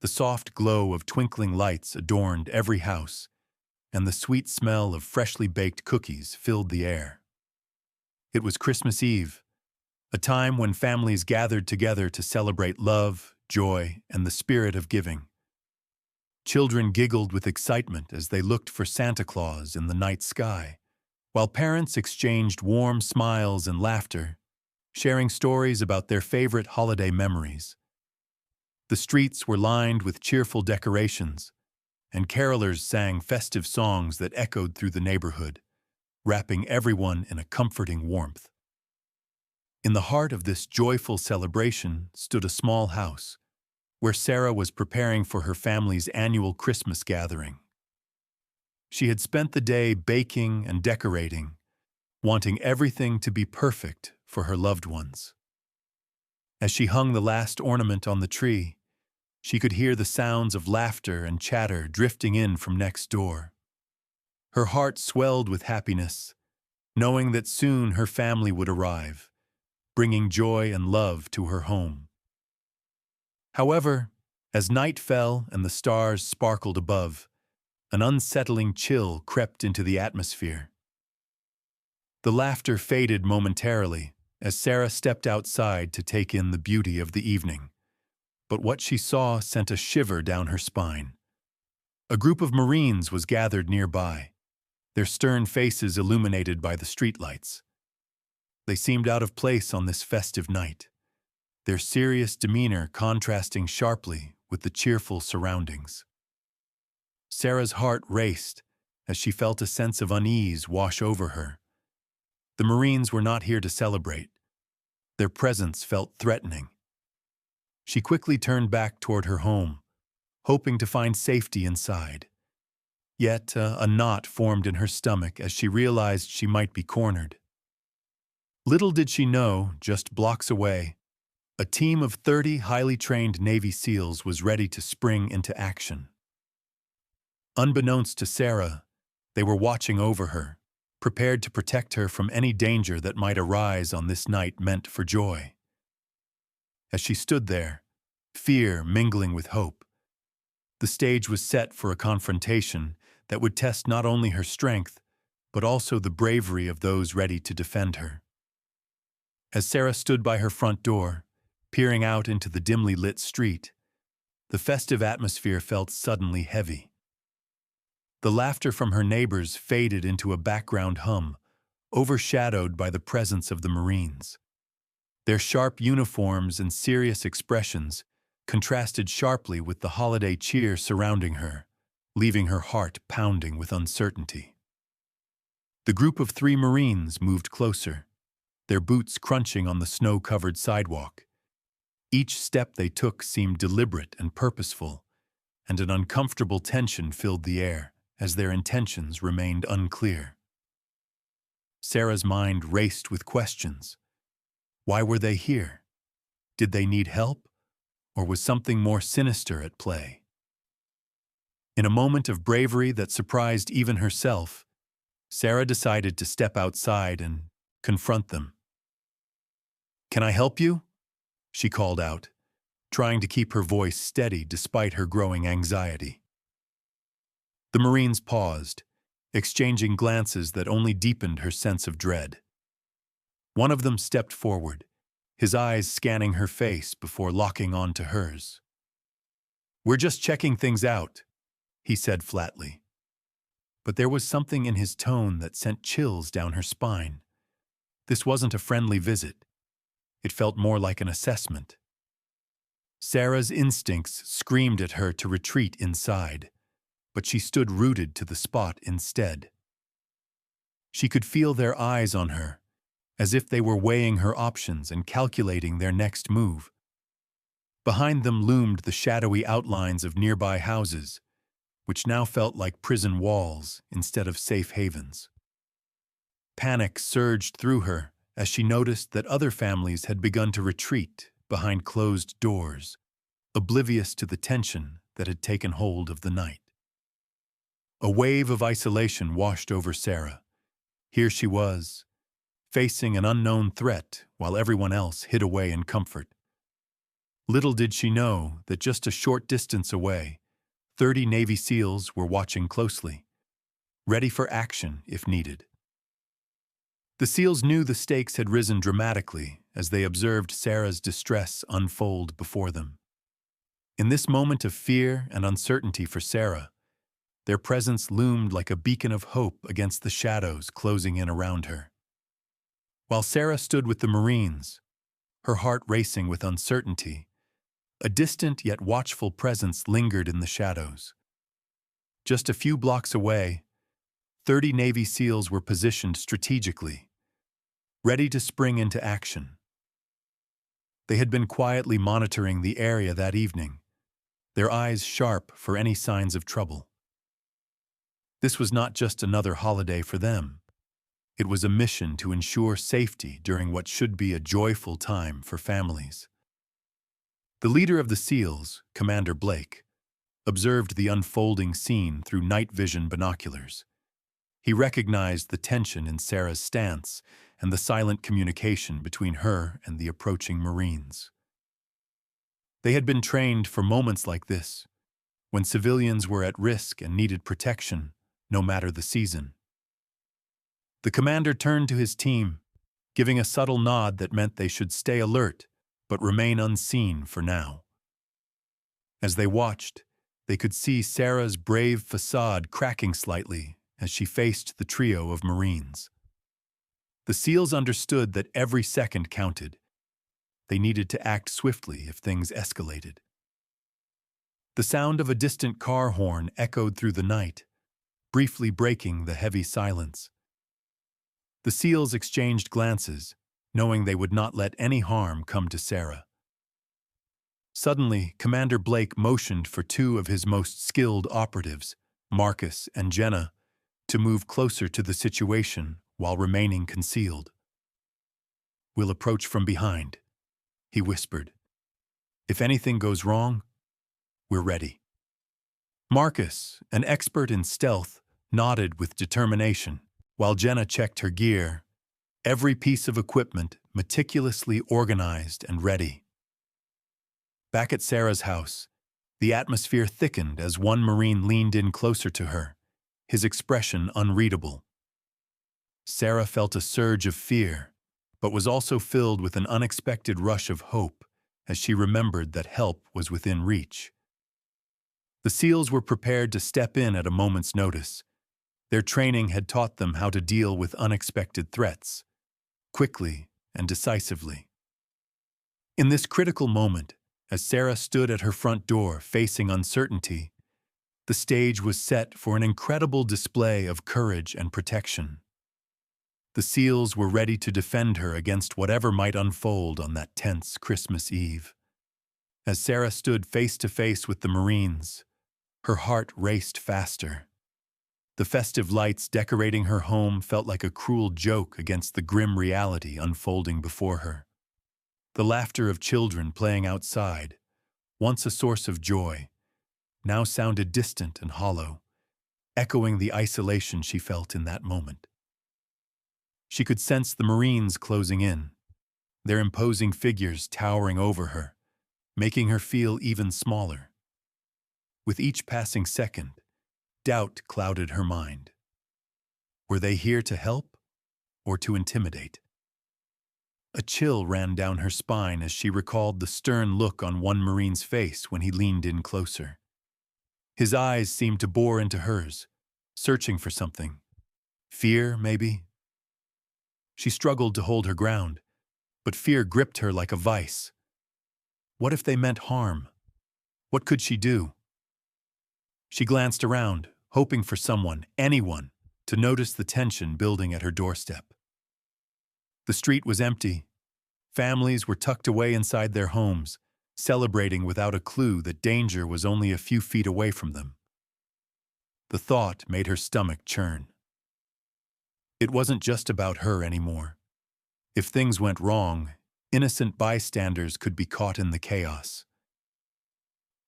The soft glow of twinkling lights adorned every house, and the sweet smell of freshly baked cookies filled the air. It was Christmas Eve, a time when families gathered together to celebrate love, joy, and the spirit of giving. Children giggled with excitement as they looked for Santa Claus in the night sky, while parents exchanged warm smiles and laughter, sharing stories about their favorite holiday memories. The streets were lined with cheerful decorations, and carolers sang festive songs that echoed through the neighborhood, wrapping everyone in a comforting warmth. In the heart of this joyful celebration stood a small house, where Sarah was preparing for her family's annual Christmas gathering. She had spent the day baking and decorating, wanting everything to be perfect for her loved ones. As she hung the last ornament on the tree, she could hear the sounds of laughter and chatter drifting in from next door. Her heart swelled with happiness, knowing that soon her family would arrive, bringing joy and love to her home. However, as night fell and the stars sparkled above, an unsettling chill crept into the atmosphere. The laughter faded momentarily as Sarah stepped outside to take in the beauty of the evening, but what she saw sent a shiver down her spine. A group of Marines was gathered nearby, their stern faces illuminated by the streetlights. They seemed out of place on this festive night, their serious demeanor contrasting sharply with the cheerful surroundings. Sarah's heart raced as she felt a sense of unease wash over her. The Marines were not here to celebrate. Their presence felt threatening. She quickly turned back toward her home, hoping to find safety inside. Yet a knot formed in her stomach as she realized she might be cornered. Little did she know, just blocks away, a team of 30 highly trained Navy SEALs was ready to spring into action. Unbeknownst to Sarah, they were watching over her, prepared to protect her from any danger that might arise on this night meant for joy. As she stood there, fear mingling with hope, the stage was set for a confrontation that would test not only her strength, but also the bravery of those ready to defend her. As Sarah stood by her front door, peering out into the dimly lit street, the festive atmosphere felt suddenly heavy. The laughter from her neighbors faded into a background hum, overshadowed by the presence of the Marines. Their sharp uniforms and serious expressions contrasted sharply with the holiday cheer surrounding her, leaving her heart pounding with uncertainty. The group of 3 Marines moved closer, their boots crunching on the snow-covered sidewalk. Each step they took seemed deliberate and purposeful, and an uncomfortable tension filled the air as their intentions remained unclear. Sarah's mind raced with questions. Why were they here? Did they need help? Or was something more sinister at play? In a moment of bravery that surprised even herself, Sarah decided to step outside and confront them. "Can I help you?" she called out, trying to keep her voice steady despite her growing anxiety. The Marines paused, exchanging glances that only deepened her sense of dread. One of them stepped forward, his eyes scanning her face before locking onto hers. "We're just checking things out," he said flatly. But there was something in his tone that sent chills down her spine. This wasn't a friendly visit. It felt more like an assessment. Sarah's instincts screamed at her to retreat inside, but she stood rooted to the spot instead. She could feel their eyes on her, as if they were weighing her options and calculating their next move. Behind them loomed the shadowy outlines of nearby houses, which now felt like prison walls instead of safe havens. Panic surged through her as she noticed that other families had begun to retreat behind closed doors, oblivious to the tension that had taken hold of the night. A wave of isolation washed over Sarah. Here she was, facing an unknown threat while everyone else hid away in comfort. Little did she know that just a short distance away, 30 Navy SEALs were watching closely, ready for action if needed. The SEALs knew the stakes had risen dramatically as they observed Sarah's distress unfold before them. In this moment of fear and uncertainty for Sarah, their presence loomed like a beacon of hope against the shadows closing in around her. While Sarah stood with the Marines, her heart racing with uncertainty, a distant yet watchful presence lingered in the shadows. Just a few blocks away, 30 Navy SEALs were positioned strategically, ready to spring into action. They had been quietly monitoring the area that evening, their eyes sharp for any signs of trouble. This was not just another holiday for them. It was a mission to ensure safety during what should be a joyful time for families. The leader of the SEALs, Commander Blake, observed the unfolding scene through night vision binoculars. He recognized the tension in Sarah's stance and the silent communication between her and the approaching Marines. They had been trained for moments like this, when civilians were at risk and needed protection, no matter the season. The commander turned to his team, giving a subtle nod that meant they should stay alert but remain unseen for now. As they watched, they could see Sarah's brave facade cracking slightly as she faced the trio of Marines. The SEALs understood that every second counted. They needed to act swiftly if things escalated. The sound of a distant car horn echoed through the night, briefly breaking the heavy silence. The SEALs exchanged glances, knowing they would not let any harm come to Sarah. Suddenly, Commander Blake motioned for two of his most skilled operatives, Marcus and Jenna, to move closer to the situation while remaining concealed. "We'll approach from behind," he whispered. "If anything goes wrong, we're ready." Marcus, an expert in stealth, nodded with determination, while Jenna checked her gear, every piece of equipment meticulously organized and ready. Back at Sarah's house, the atmosphere thickened as one Marine leaned in closer to her, his expression unreadable. Sarah felt a surge of fear, but was also filled with an unexpected rush of hope as she remembered that help was within reach. The SEALs were prepared to step in at a moment's notice. Their training had taught them how to deal with unexpected threats, quickly and decisively. In this critical moment, as Sarah stood at her front door facing uncertainty, the stage was set for an incredible display of courage and protection. The SEALs were ready to defend her against whatever might unfold on that tense Christmas Eve. As Sarah stood face to face with the Marines, her heart raced faster. The festive lights decorating her home felt like a cruel joke against the grim reality unfolding before her. The laughter of children playing outside, once a source of joy, now sounded distant and hollow, echoing the isolation she felt in that moment. She could sense the Marines closing in, their imposing figures towering over her, making her feel even smaller. With each passing second, doubt clouded her mind. Were they here to help or to intimidate? A chill ran down her spine as she recalled the stern look on one Marine's face when he leaned in closer. His eyes seemed to bore into hers, searching for something. Fear, maybe? She struggled to hold her ground, but fear gripped her like a vice. What if they meant harm? What could she do? She glanced around, hoping for someone, anyone, to notice the tension building at her doorstep. The street was empty. Families were tucked away inside their homes, celebrating without a clue that danger was only a few feet away from them. The thought made her stomach churn. It wasn't just about her anymore. If things went wrong, innocent bystanders could be caught in the chaos.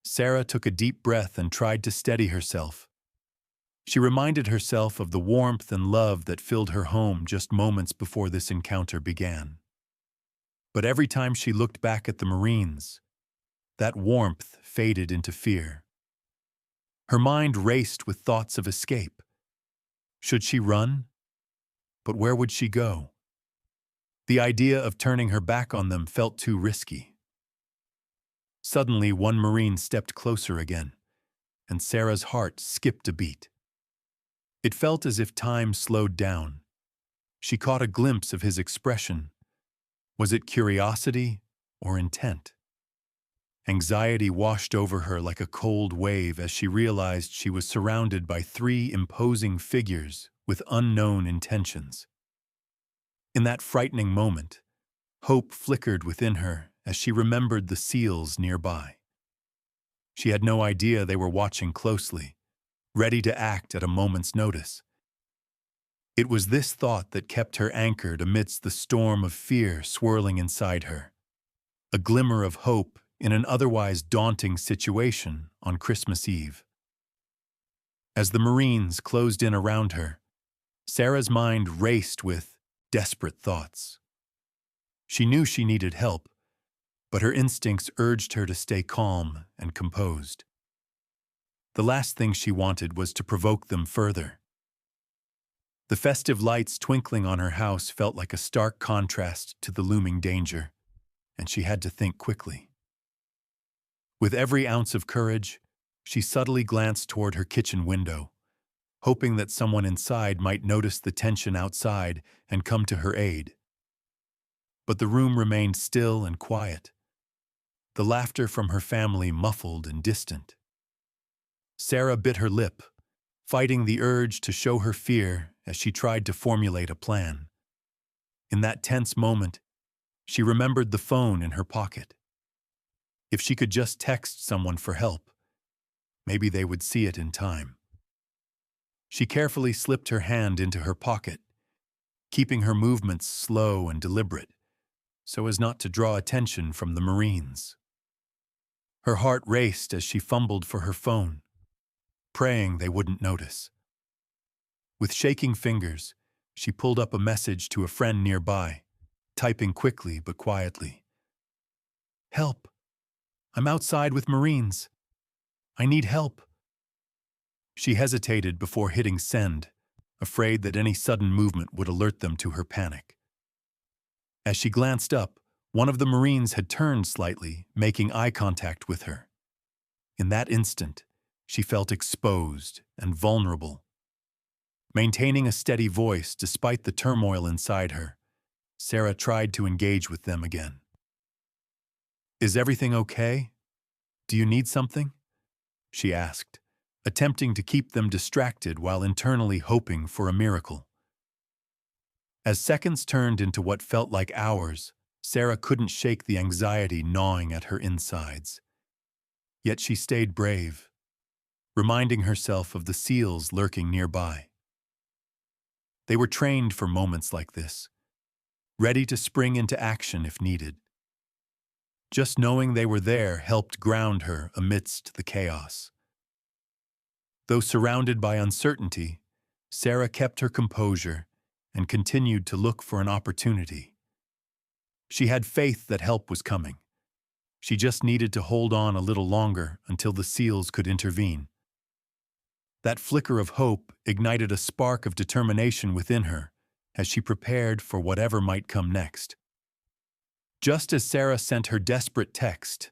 Sarah took a deep breath and tried to steady herself. She reminded herself of the warmth and love that filled her home just moments before this encounter began. But every time she looked back at the Marines, That warmth faded into fear. Her mind raced with thoughts of escape. Should she run? But where would she go? The idea of turning her back on them felt too risky. Suddenly, one Marine stepped closer again, and Sarah's heart skipped a beat. It felt as if time slowed down. She caught a glimpse of his expression. Was it curiosity or intent? Anxiety washed over her like a cold wave as she realized she was surrounded by three imposing figures with unknown intentions. In that frightening moment, hope flickered within her as she remembered the SEALs nearby. She had no idea they were watching closely, ready to act at a moment's notice. It was this thought that kept her anchored amidst the storm of fear swirling inside her. A glimmer of hope in an otherwise daunting situation on Christmas Eve. As the Marines closed in around her, Sarah's mind raced with desperate thoughts. She knew she needed help, but her instincts urged her to stay calm and composed. The last thing she wanted was to provoke them further. The festive lights twinkling on her house felt like a stark contrast to the looming danger, and she had to think quickly. With every ounce of courage, she subtly glanced toward her kitchen window, hoping that someone inside might notice the tension outside and come to her aid. But the room remained still and quiet, the laughter from her family muffled and distant. Sarah bit her lip, fighting the urge to show her fear as she tried to formulate a plan. In that tense moment, she remembered the phone in her pocket. If she could just text someone for help, maybe they would see it in time. She carefully slipped her hand into her pocket, keeping her movements slow and deliberate, so as not to draw attention from the Marines. Her heart raced as she fumbled for her phone, praying they wouldn't notice. With shaking fingers, she pulled up a message to a friend nearby, typing quickly but quietly. "Help! I'm outside with Marines. I need help." She hesitated before hitting send, afraid that any sudden movement would alert them to her panic. As she glanced up, one of the Marines had turned slightly, making eye contact with her. In that instant, she felt exposed and vulnerable. Maintaining a steady voice despite the turmoil inside her, Sarah tried to engage with them again. "Is everything okay? Do you need something?" she asked, attempting to keep them distracted while internally hoping for a miracle. As seconds turned into what felt like hours, Sarah couldn't shake the anxiety gnawing at her insides. Yet she stayed brave, reminding herself of the SEALs lurking nearby. They were trained for moments like this, ready to spring into action if needed. Just knowing they were there helped ground her amidst the chaos. Though surrounded by uncertainty, Sarah kept her composure and continued to look for an opportunity. She had faith that help was coming. She just needed to hold on a little longer until the SEALs could intervene. That flicker of hope ignited a spark of determination within her as she prepared for whatever might come next. Just as Sarah sent her desperate text,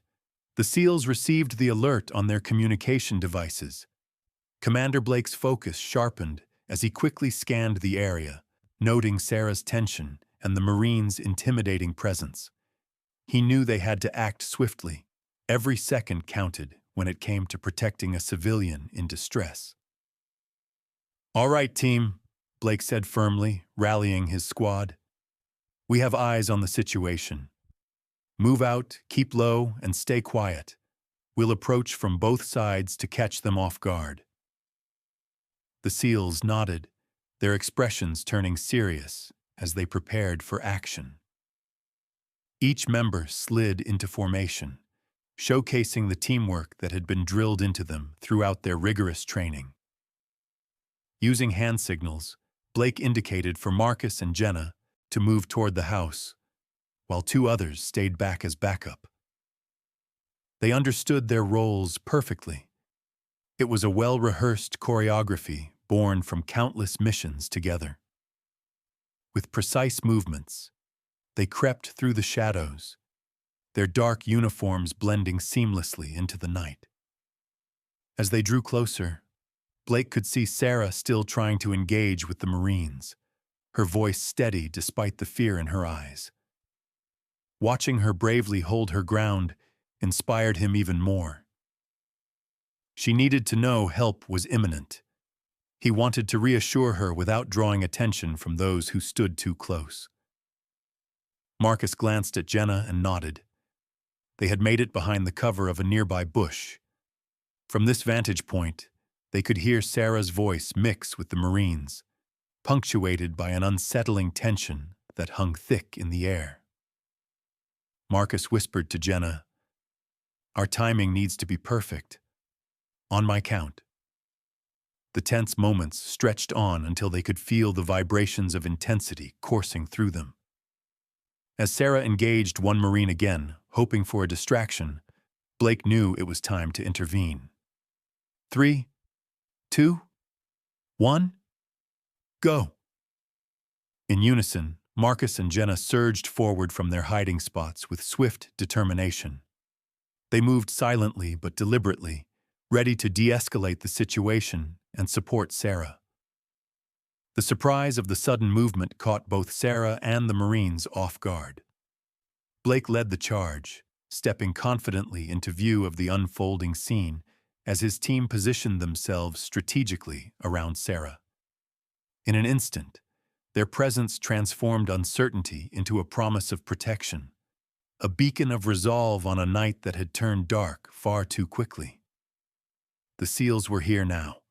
the SEALs received the alert on their communication devices. Commander Blake's focus sharpened as he quickly scanned the area, noting Sarah's tension and the Marines' intimidating presence. He knew they had to act swiftly. Every second counted when it came to protecting a civilian in distress. "All right, team," Blake said firmly, rallying his squad. "We have eyes on the situation. Move out, keep low, and stay quiet. We'll approach from both sides to catch them off guard." The SEALs nodded, their expressions turning serious as they prepared for action. Each member slid into formation, showcasing the teamwork that had been drilled into them throughout their rigorous training. Using hand signals, Blake indicated for Marcus and Jenna to move toward the house, while two others stayed back as backup. They understood their roles perfectly. It was a well-rehearsed choreography born from countless missions together. With precise movements, they crept through the shadows, their dark uniforms blending seamlessly into the night. As they drew closer, Blake could see Sarah still trying to engage with the Marines, her voice steady despite the fear in her eyes. Watching her bravely hold her ground inspired him even more. She needed to know help was imminent. He wanted to reassure her without drawing attention from those who stood too close. Marcus glanced at Jenna and nodded. They had made it behind the cover of a nearby bush. From this vantage point, they could hear Sarah's voice mix with the Marines', punctuated by an unsettling tension that hung thick in the air. Marcus whispered to Jenna, "Our timing needs to be perfect. On my count." The tense moments stretched on until they could feel the vibrations of intensity coursing through them. As Sarah engaged one Marine again, hoping for a distraction, Blake knew it was time to intervene. 3, 2, 1, go! In unison, Marcus and Jenna surged forward from their hiding spots with swift determination. They moved silently but deliberately, ready to de-escalate the situation and support Sarah. The surprise of the sudden movement caught both Sarah and the Marines off guard. Blake led the charge, stepping confidently into view of the unfolding scene as his team positioned themselves strategically around Sarah. In an instant, their presence transformed uncertainty into a promise of protection, a beacon of resolve on a night that had turned dark far too quickly. The SEALs were here now,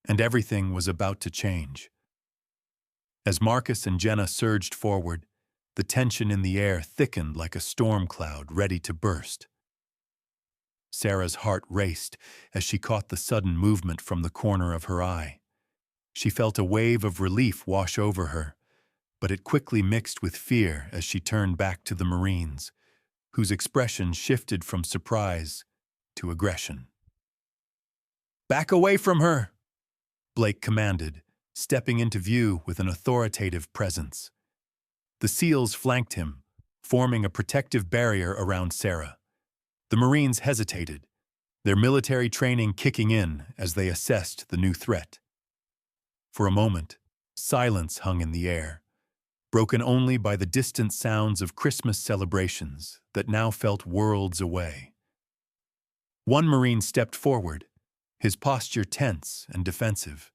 and everything was about to change. As Marcus and Jenna surged forward, the tension in the air thickened like a storm cloud ready to burst. Sarah's heart raced as she caught the sudden movement from the corner of her eye. She felt a wave of relief wash over her, but it quickly mixed with fear as she turned back to the Marines, whose expression shifted from surprise to aggression. "Back away from her!" Blake commanded, stepping into view with an authoritative presence. The SEALs flanked him, forming a protective barrier around Sarah. The Marines hesitated, their military training kicking in as they assessed the new threat. For a moment, silence hung in the air, broken only by the distant sounds of Christmas celebrations that now felt worlds away. One Marine stepped forward, his posture tense and defensive.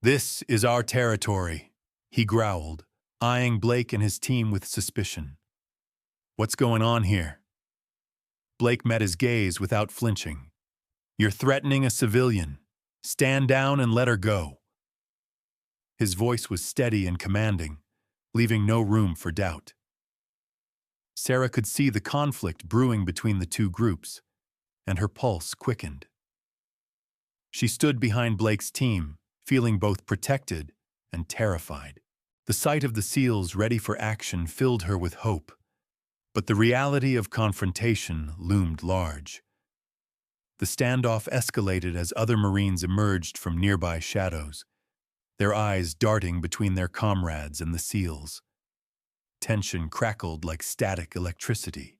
"This is our territory," he growled, eyeing Blake and his team with suspicion. "What's going on here?" Blake met his gaze without flinching. "You're threatening a civilian. Stand down and let her go." His voice was steady and commanding, leaving no room for doubt. Sarah could see the conflict brewing between the two groups, and her pulse quickened. She stood behind Blake's team, feeling both protected and terrified. The sight of the SEALs ready for action filled her with hope, but the reality of confrontation loomed large. The standoff escalated as other Marines emerged from nearby shadows, their eyes darting between their comrades and the SEALs. Tension crackled like static electricity.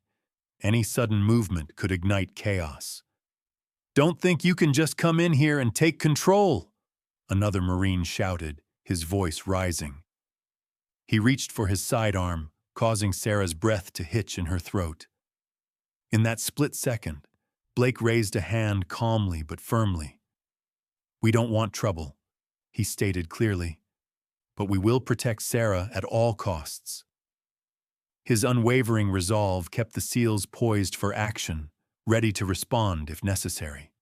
Any sudden movement could ignite chaos. "Don't think you can just come in here and take control," another Marine shouted, his voice rising. He reached for his sidearm, causing Sarah's breath to hitch in her throat. In that split second, Blake raised a hand calmly but firmly. "We don't want trouble," he stated clearly, "but we will protect Sarah at all costs." His unwavering resolve kept the SEALs poised for action, ready to respond if necessary.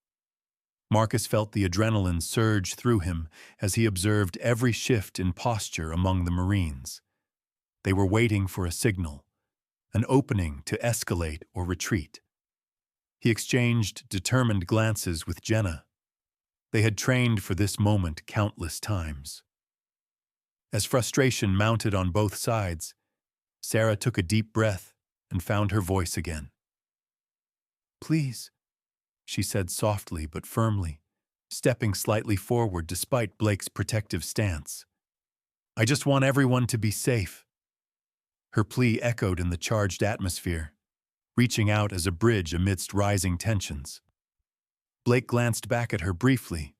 Marcus felt the adrenaline surge through him as he observed every shift in posture among the Marines. They were waiting for a signal, an opening to escalate or retreat. He exchanged determined glances with Jenna. They had trained for this moment countless times. As frustration mounted on both sides, Sarah took a deep breath and found her voice again. please," she said softly but firmly, stepping slightly forward despite Blake's protective stance. "I just want everyone to be safe." Her plea echoed in the charged atmosphere, reaching out as a bridge amidst rising tensions. Blake glanced back at her briefly,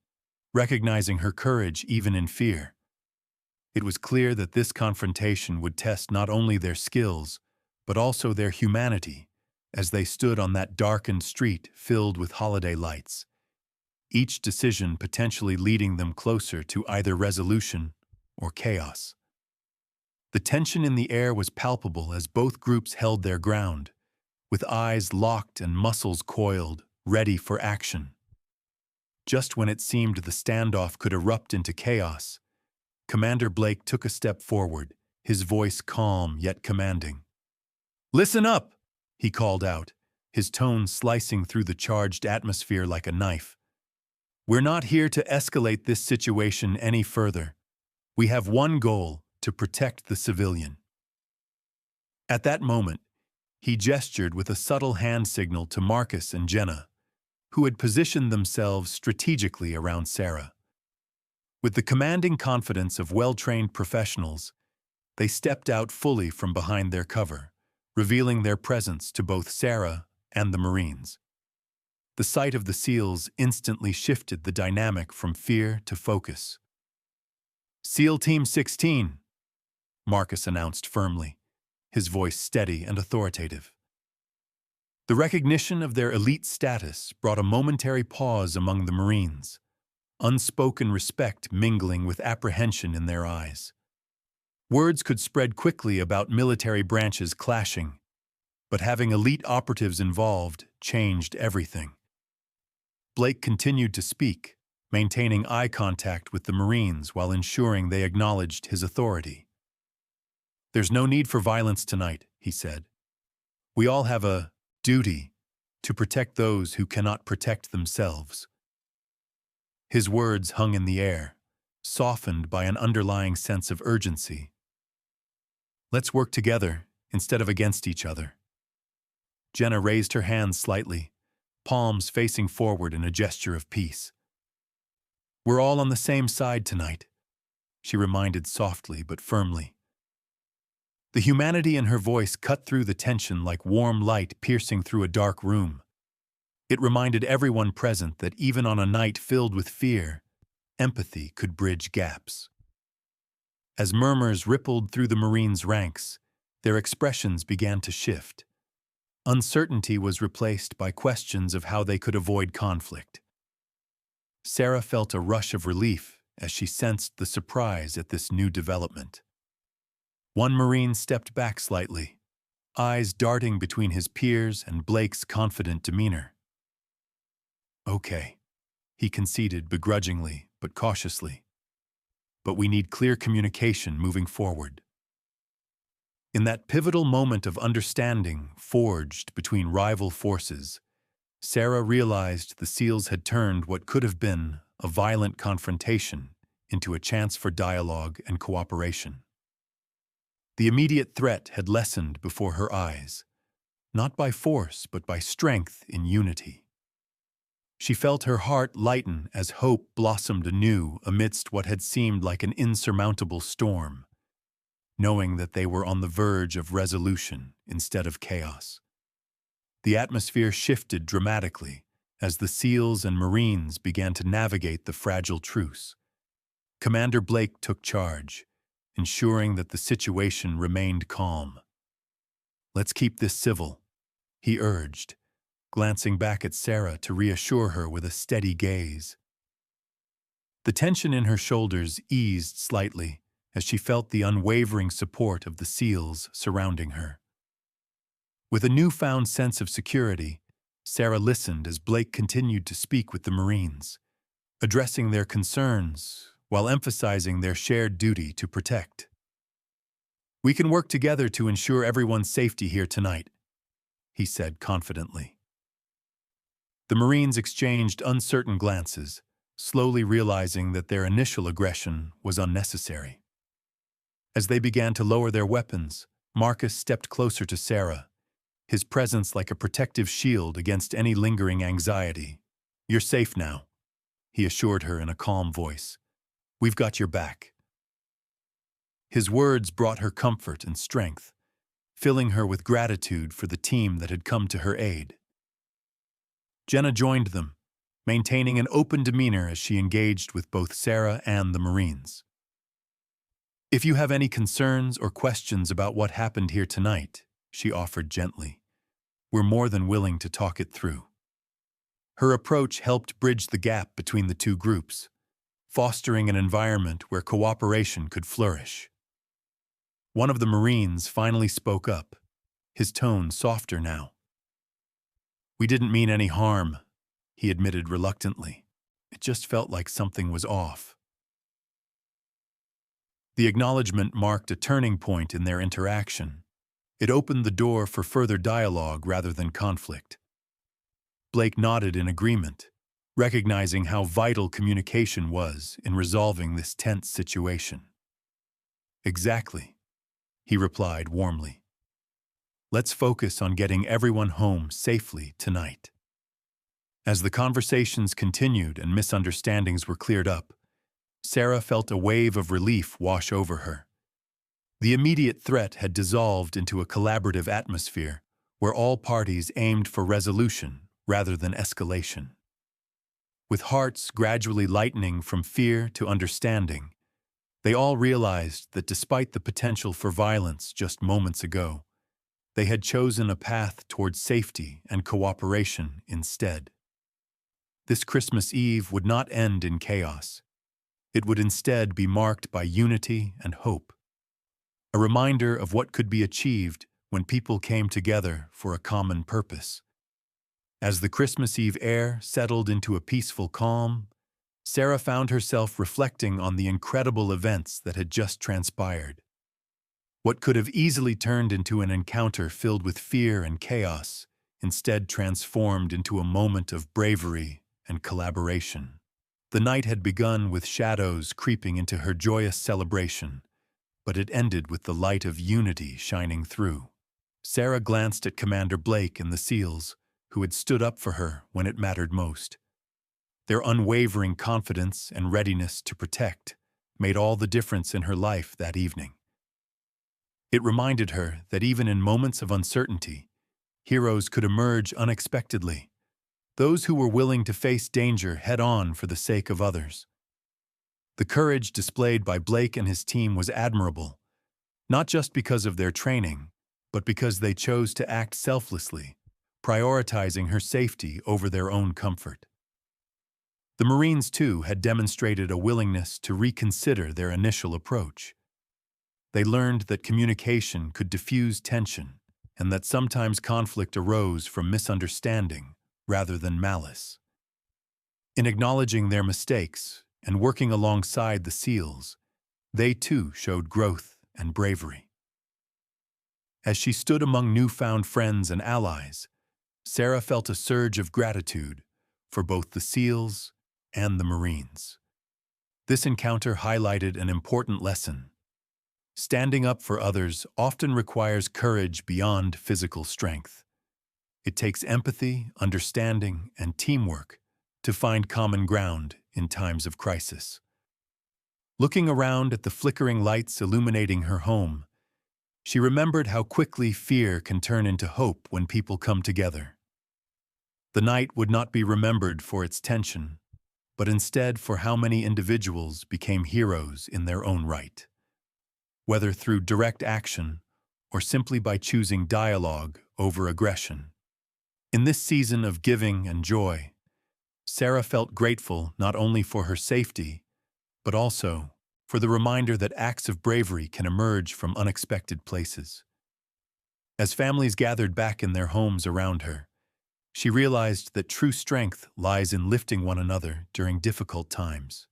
recognizing her courage even in fear. It was clear that this confrontation would test not only their skills, but also their humanity, as they stood on that darkened street filled with holiday lights, each decision potentially leading them closer to either resolution or chaos. The tension in the air was palpable as both groups held their ground, with eyes locked and muscles coiled, ready for action. Just when it seemed the standoff could erupt into chaos, Commander Blake took a step forward, his voice calm yet commanding. "Listen up!" he called out, his tone slicing through the charged atmosphere like a knife. "We're not here to escalate this situation any further. We have one goal: to protect the civilian." At that moment, he gestured with a subtle hand signal to Marcus and Jenna, who had positioned themselves strategically around Sarah. With the commanding confidence of well-trained professionals, they stepped out fully from behind their cover, revealing their presence to both Sarah and the Marines. The sight of the SEALs instantly shifted the dynamic from fear to focus. "SEAL Team 16, Marcus announced firmly, his voice steady and authoritative. The recognition of their elite status brought a momentary pause among the Marines, unspoken respect mingling with apprehension in their eyes. Words could spread quickly about military branches clashing, but having elite operatives involved changed everything. Blake continued to speak, maintaining eye contact with the Marines while ensuring they acknowledged his authority. "There's no need for violence tonight," he said. "We all have a duty to protect those who cannot protect themselves." His words hung in the air, softened by an underlying sense of urgency. "Let's work together instead of against each other." Jenna raised her hands slightly, palms facing forward in a gesture of peace. "We're all on the same side tonight," she reminded softly but firmly. The humanity in her voice cut through the tension like warm light piercing through a dark room. It reminded everyone present that even on a night filled with fear, empathy could bridge gaps. As murmurs rippled through the Marines' ranks, their expressions began to shift. Uncertainty was replaced by questions of how they could avoid conflict. Sarah felt a rush of relief as she sensed the surprise at this new development. One Marine stepped back slightly, eyes darting between his peers and Blake's confident demeanor. "Okay," he conceded begrudgingly but cautiously. "But we need clear communication moving forward." In that pivotal moment of understanding forged between rival forces, Sarah realized the SEALs had turned what could have been a violent confrontation into a chance for dialogue and cooperation. The immediate threat had lessened before her eyes, not by force but by strength in unity. She felt her heart lighten as hope blossomed anew amidst what had seemed like an insurmountable storm, knowing that they were on the verge of resolution instead of chaos. The atmosphere shifted dramatically as the SEALs and Marines began to navigate the fragile truce. Commander Blake took charge, ensuring that the situation remained calm. "Let's keep this civil," he urged, glancing back at Sarah to reassure her with a steady gaze. The tension in her shoulders eased slightly as she felt the unwavering support of the SEALs surrounding her. With a newfound sense of security, Sarah listened as Blake continued to speak with the Marines, addressing their concerns while emphasizing their shared duty to protect. "We can work together to ensure everyone's safety here tonight," he said confidently. The Marines exchanged uncertain glances, slowly realizing that their initial aggression was unnecessary. As they began to lower their weapons, Marcus stepped closer to Sarah, his presence like a protective shield against any lingering anxiety. "You're safe now," he assured her in a calm voice. "We've got your back." His words brought her comfort and strength, filling her with gratitude for the team that had come to her aid. Jenna joined them, maintaining an open demeanor as she engaged with both Sarah and the Marines. "If you have any concerns or questions about what happened here tonight," she offered gently, "we're more than willing to talk it through." Her approach helped bridge the gap between the two groups, fostering an environment where cooperation could flourish. One of the Marines finally spoke up, his tone softer now. "We didn't mean any harm," he admitted reluctantly. "It just felt like something was off." The acknowledgement marked a turning point in their interaction. It opened the door for further dialogue rather than conflict. Blake nodded in agreement, recognizing how vital communication was in resolving this tense situation. "Exactly," he replied warmly. "Let's focus on getting everyone home safely tonight." As the conversations continued and misunderstandings were cleared up, Sarah felt a wave of relief wash over her. The immediate threat had dissolved into a collaborative atmosphere where all parties aimed for resolution rather than escalation. With hearts gradually lightening from fear to understanding, they all realized that despite the potential for violence just moments ago, they had chosen a path towards safety and cooperation instead. This Christmas Eve would not end in chaos. It would instead be marked by unity and hope, a reminder of what could be achieved when people came together for a common purpose. As the Christmas Eve air settled into a peaceful calm, Sarah found herself reflecting on the incredible events that had just transpired. What could have easily turned into an encounter filled with fear and chaos instead transformed into a moment of bravery and collaboration. The night had begun with shadows creeping into her joyous celebration, but it ended with the light of unity shining through. Sarah glanced at Commander Blake and the SEALs, who had stood up for her when it mattered most. Their unwavering confidence and readiness to protect made all the difference in her life that evening. It reminded her that even in moments of uncertainty, heroes could emerge unexpectedly, those who were willing to face danger head-on for the sake of others. The courage displayed by Blake and his team was admirable, not just because of their training, but because they chose to act selflessly, prioritizing her safety over their own comfort. The Marines, too, had demonstrated a willingness to reconsider their initial approach. They learned that communication could diffuse tension, and that sometimes conflict arose from misunderstanding rather than malice. In acknowledging their mistakes and working alongside the SEALs, they too showed growth and bravery. As she stood among newfound friends and allies, Sarah felt a surge of gratitude for both the SEALs and the Marines. This encounter highlighted an important lesson. Standing up for others often requires courage beyond physical strength. It takes empathy, understanding, and teamwork to find common ground in times of crisis. Looking around at the flickering lights illuminating her home, she remembered how quickly fear can turn into hope when people come together. The night would not be remembered for its tension, but instead for how many individuals became heroes in their own right. Whether through direct action or simply by choosing dialogue over aggression. In this season of giving and joy, Sarah felt grateful not only for her safety, but also for the reminder that acts of bravery can emerge from unexpected places. As families gathered back in their homes around her, she realized that true strength lies in lifting one another during difficult times.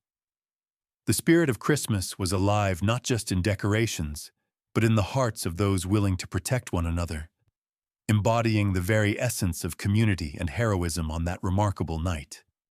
The spirit of Christmas was alive not just in decorations, but in the hearts of those willing to protect one another, embodying the very essence of community and heroism on that remarkable night.